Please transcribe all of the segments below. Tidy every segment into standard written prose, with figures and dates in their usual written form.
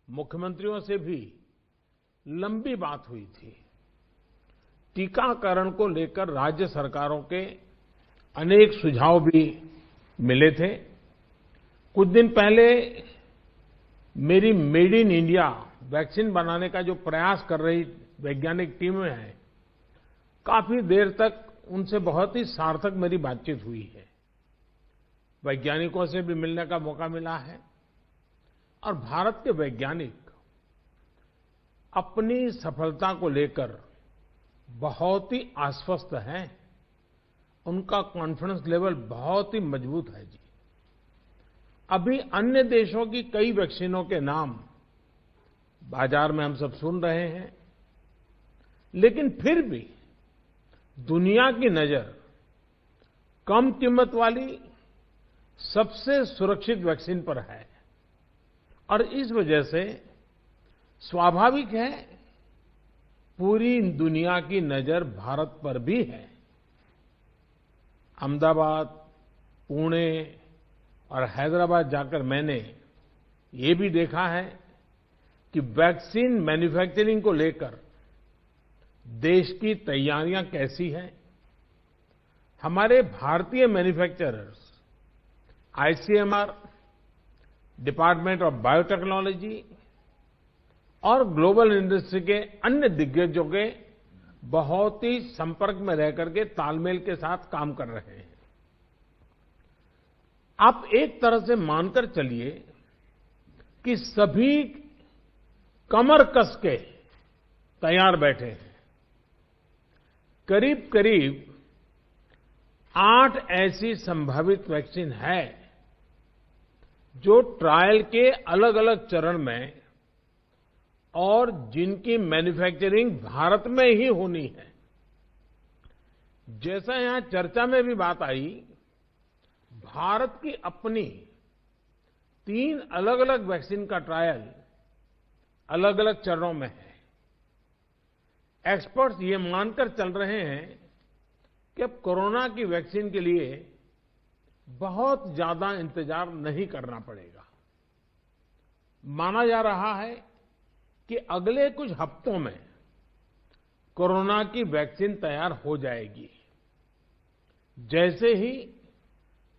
मुख्यमंत्रियों से भी लंबी बात हुई थी। टीकाकरण को लेकर राज्य सरकारों के अनेक सुझाव भी मिले थे। कुछ दिन पहले मेरी मेड इन इंडिया वैक्सीन बनाने का जो प्रयास कर रही वैज्ञानिक टीमें हैं, काफी देर तक उनसे बहुत ही सार्थक मेरी बातचीत हुई है। वैज्ञानिकों से भी मिलने का मौका मिला है और भारत के वैज्ञानिक अपनी सफलता को लेकर बहुत ही आश्वस्त हैं। उनका कॉन्फिडेंस लेवल बहुत ही मजबूत है जी। अभी अन्य देशों की कई वैक्सीनों के नाम बाजार में हम सब सुन रहे हैं, लेकिन फिर भी दुनिया की नजर कम कीमत वाली सबसे सुरक्षित वैक्सीन पर है और इस वजह से स्वाभाविक है पूरी दुनिया की नजर भारत पर भी है। अहमदाबाद, पुणे और हैदराबाद जाकर मैंने ये भी देखा है कि वैक्सीन मैन्युफैक्चरिंग को लेकर देश की तैयारियां कैसी हैं। हमारे भारतीय manufacturers, ICMR, department of biotechnology और ग्लोबल इंडस्ट्री के अन्य दिग्गजों के बहुत ही संपर्क में रह करके तालमेल के साथ काम कर रहे हैं। आप एक तरह से मानकर चलिए कि सभी कमर कस के तैयार बैठे हैं। करीब करीब 8 ऐसी संभावित वैक्सीन है जो ट्रायल के अलग अलग चरण में और जिनकी मैन्युफैक्चरिंग भारत में ही होनी है। जैसा यहां चर्चा में भी बात आई, भारत की अपनी 3 अलग अलग वैक्सीन का ट्रायल अलग अलग चरणों में है। एक्सपर्ट्स ये मानकर चल रहे हैं कि अब कोरोना की वैक्सीन के लिए बहुत ज्यादा इंतजार नहीं करना पड़ेगा। माना जा रहा है कि अगले कुछ हफ्तों में कोरोना की वैक्सीन तैयार हो जाएगी। जैसे ही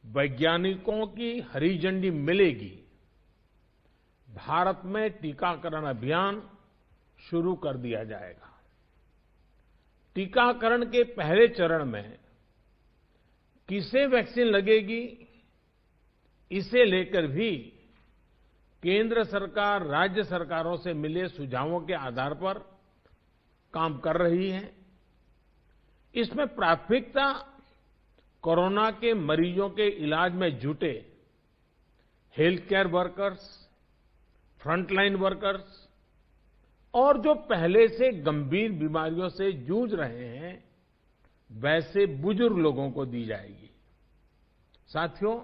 वैज्ञानिकों की हरी झंडी मिलेगी, भारत में टीकाकरण अभियान शुरू कर दिया जाएगा। टीकाकरण के पहले चरण में किसे वैक्सीन लगेगी, इसे लेकर भी केंद्र सरकार राज्य सरकारों से मिले सुझावों के आधार पर काम कर रही है। इसमें प्राथमिकता कोरोना के मरीजों के इलाज में जुटे health care workers, frontline workers और जो पहले से गंभीर बीमारियों से जूझ रहे हैं वैसे बुजुर्ग लोगों को दी जाएगी। साथियों,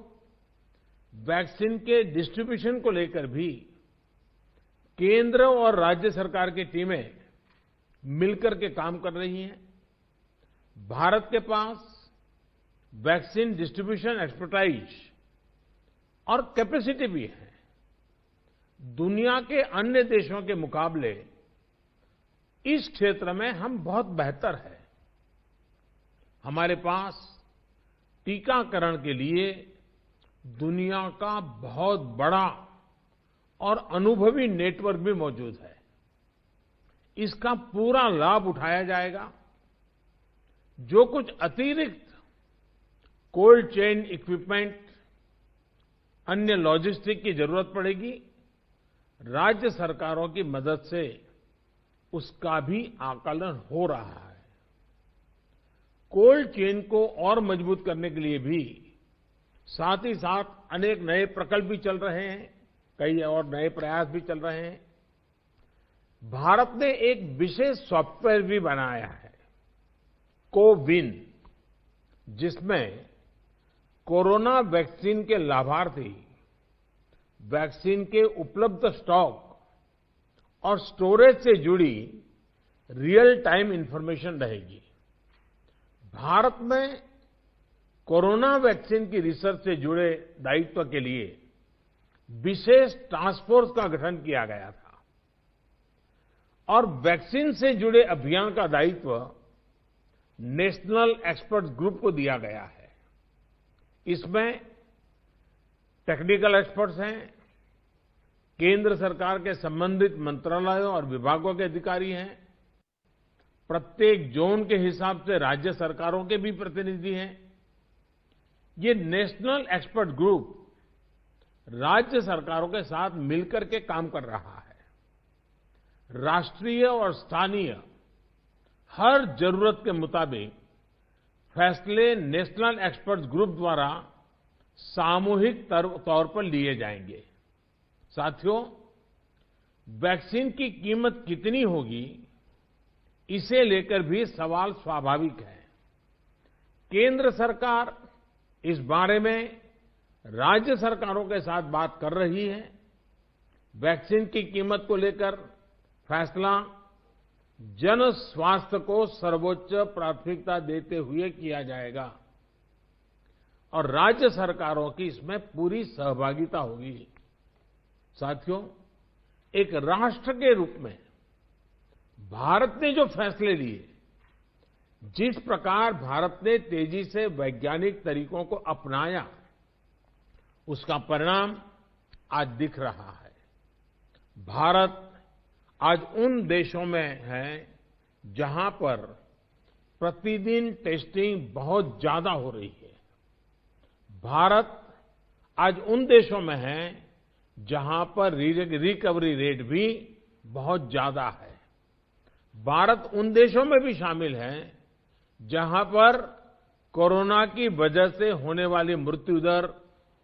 वैक्सीन के डिस्ट्रीब्यूशन को लेकर भी केंद्र और राज्य सरकार की टीमें मिलकर के काम कर रही हैं। भारत के पास वैक्सीन डिस्ट्रीब्यूशन एक्सपर्टाइज और कैपेसिटी भी है। दुनिया के अन्य देशों के मुकाबले इस क्षेत्र में हम बहुत बेहतर हैं। हमारे पास टीकाकरण के लिए दुनिया का बहुत बड़ा और अनुभवी नेटवर्क भी मौजूद है। इसका पूरा लाभ उठाया जाएगा। जो कुछ अतिरिक्त कोल्ड चेन इक्विपमेंट, अन्य लॉजिस्टिक की जरूरत पड़ेगी, राज्य सरकारों की मदद से उसका भी आकलन हो रहा है। कोल्ड चेन को और मजबूत करने के लिए भी साथ ही साथ अनेक नए प्रकल्प भी चल रहे हैं, कई और नए प्रयास भी चल रहे हैं। भारत ने एक विशेष सॉफ्टवेयर भी बनाया है, कोविन, जिसमें कोरोना वैक्सीन के लाभार्थी वैक्सीन के उपलब्ध स्टॉक और स्टोरेज से जुड़ी रियल टाइम इंफॉर्मेशन रहेगी। भारत में कोरोना वैक्सीन की रिसर्च से जुड़े दायित्व के लिए विशेष टास्क फोर्स का गठन किया गया था। और वैक्सीन से जुड़े अभियान का दायित्व नेशनल एक्सपर्ट ग्रुप को दिया गया है। इसमें टेक्निकल एक्सपर्ट्स हैं, केंद्र सरकार के संबंधित मंत्रालयों और विभागों के अधिकारी हैं, प्रत्येक जोन के हिसाब से राज्य सरकारों के भी प्रतिनिधि हैं। ये नेशनल एक्सपर्ट ग्रुप राज्य सरकारों के साथ मिलकर के काम कर रहा है। राष्ट्रीय और स्थानीय हर जरूरत के मुताबिक फैसले नेशनल एक्सपर्ट ग्रुप द्वारा सामूहिक तौर पर लिए जाएंगे। साथियों, वैक्सीन की कीमत कितनी होगी, इसे लेकर भी सवाल स्वाभाविक है। केंद्र सरकार इस बारे में राज्य सरकारों के साथ बात कर रही है। वैक्सीन की कीमत को लेकर फैसला जन स्वास्थ्य को सर्वोच्च प्राथमिकता देते हुए किया जाएगा और राज्य सरकारों की इसमें पूरी सहभागिता होगी। साथियों, एक राष्ट्र के रूप में भारत ने जो फैसले लिए, जिस प्रकार भारत ने तेजी से वैज्ञानिक तरीकों को अपनाया, उसका परिणाम आज दिख रहा है। भारत आज उन देशों में है जहां पर प्रतिदिन टेस्टिंग बहुत ज्यादा हो रही है। भारत आज उन देशों में है जहां पर रिकवरी रेट भी बहुत ज्यादा है। भारत उन देशों में भी शामिल है जहां पर कोरोना की वजह से होने वाली मृत्यु दर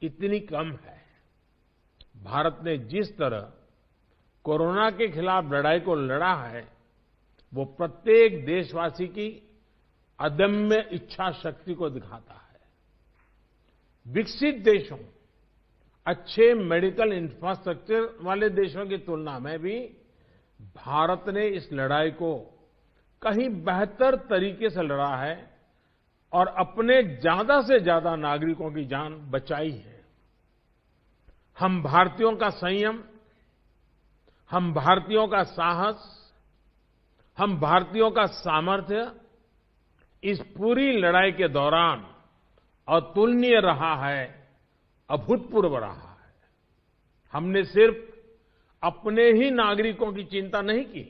इतनी कम है। भारत ने जिस तरह कोरोना के खिलाफ लड़ाई को लड़ा है, वो प्रत्येक देशवासी की अदम्य इच्छा शक्ति को दिखाता है। विकसित देशों, अच्छे मेडिकल इंफ्रास्ट्रक्चर वाले देशों की तुलना में भी भारत ने इस लड़ाई को कहीं बेहतर तरीके से लड़ा है और अपने ज्यादा से ज्यादा नागरिकों की जान बचाई है। हम भारतीयों का संयम, हम भारतीयों का साहस, हम भारतीयों का सामर्थ्य इस पूरी लड़ाई के दौरान अतुलनीय रहा है, अभूतपूर्व रहा है। हमने सिर्फ अपने ही नागरिकों की चिंता नहीं की,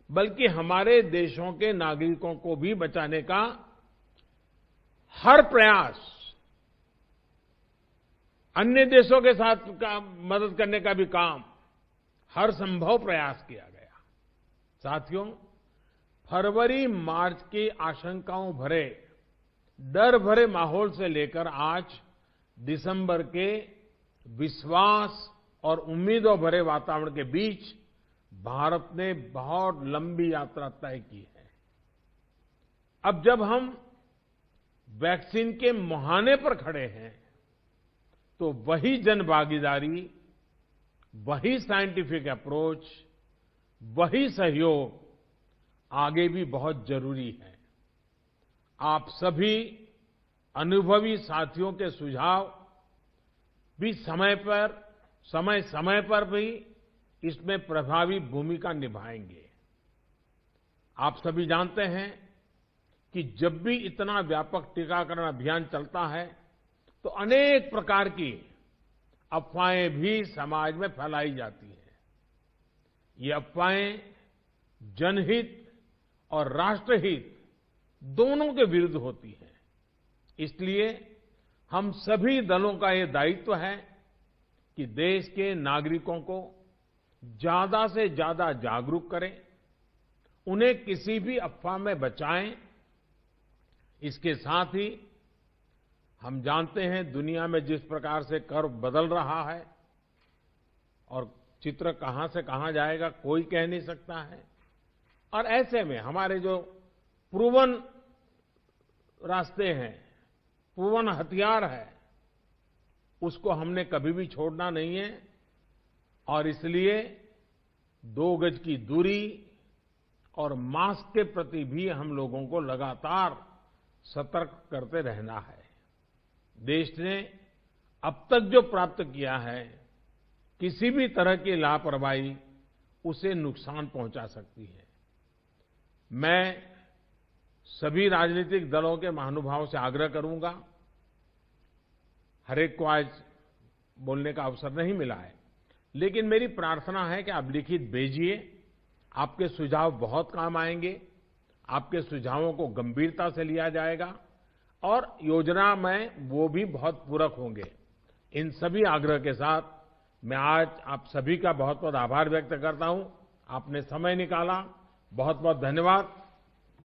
बल्कि हमारे देशों के नागरिकों को भी बचाने का हर प्रयास, अन्य देशों के साथ मदद करने का भी काम, हर संभव प्रयास किया गया। साथियों, फरवरी मार्च की आशंकाओं भरे, डर भरे माहौल से लेकर आज दिसंबर के विश्वास और उम्मीदों भरे वातावरण के बीच भारत ने बहुत लंबी यात्रा तय की है। अब जब हम वैक्सीन के मुहाने पर खड़े हैं, तो वही जन भागीदारी, वही साइंटिफिक अप्रोच, वही सहयोग आगे भी बहुत जरूरी है। आप सभी अनुभवी साथियों के सुझाव भी समय समय पर भी इसमें प्रभावी भूमिका निभाएंगे। आप सभी जानते हैं कि जब भी इतना व्यापक टीकाकरण अभियान चलता है, तो अनेक प्रकार की अफवाहें भी समाज में फैलाई जाती हैं। ये अफवाहें जनहित और राष्ट्रहित दोनों के विरुद्ध होती हैं। इसलिए हम सभी दलों का ये दायित्व है कि देश के नागरिकों को ज्यादा से ज्यादा जागरूक करें, उन्हें किसी भी अफवाह में बचाएं। इसके साथ ही हम जानते हैं दुनिया में जिस प्रकार से कर्व बदल रहा है और चित्र कहां से कहां जाएगा कोई कह नहीं सकता है, और ऐसे में हमारे जो प्रूवन रास्ते हैं, प्रूवन हथियार है, उसको हमने कभी भी छोड़ना नहीं है। और इसलिए 2 गज की दूरी और मास्क के प्रति भी हम लोगों को लगातार सतर्क करते रहना है। देश ने अब तक जो प्राप्त किया है, किसी भी तरह की लापरवाही उसे नुकसान पहुंचा सकती है। मैं सभी राजनीतिक दलों के महानुभावों से आग्रह करूंगा, हर एक को आज बोलने का अवसर नहीं मिला है, लेकिन मेरी प्रार्थना है कि आप लिखित भेजिए। आपके सुझाव बहुत काम आएंगे, आपके सुझावों को गंभीरता से लिया जाएगा और योजना में वो भी बहुत पूरक होंगे। इन सभी आग्रह के साथ मैं आज आप सभी का बहुत बहुत आभार व्यक्त करता हूं। आपने समय निकाला, बहुत बहुत धन्यवाद।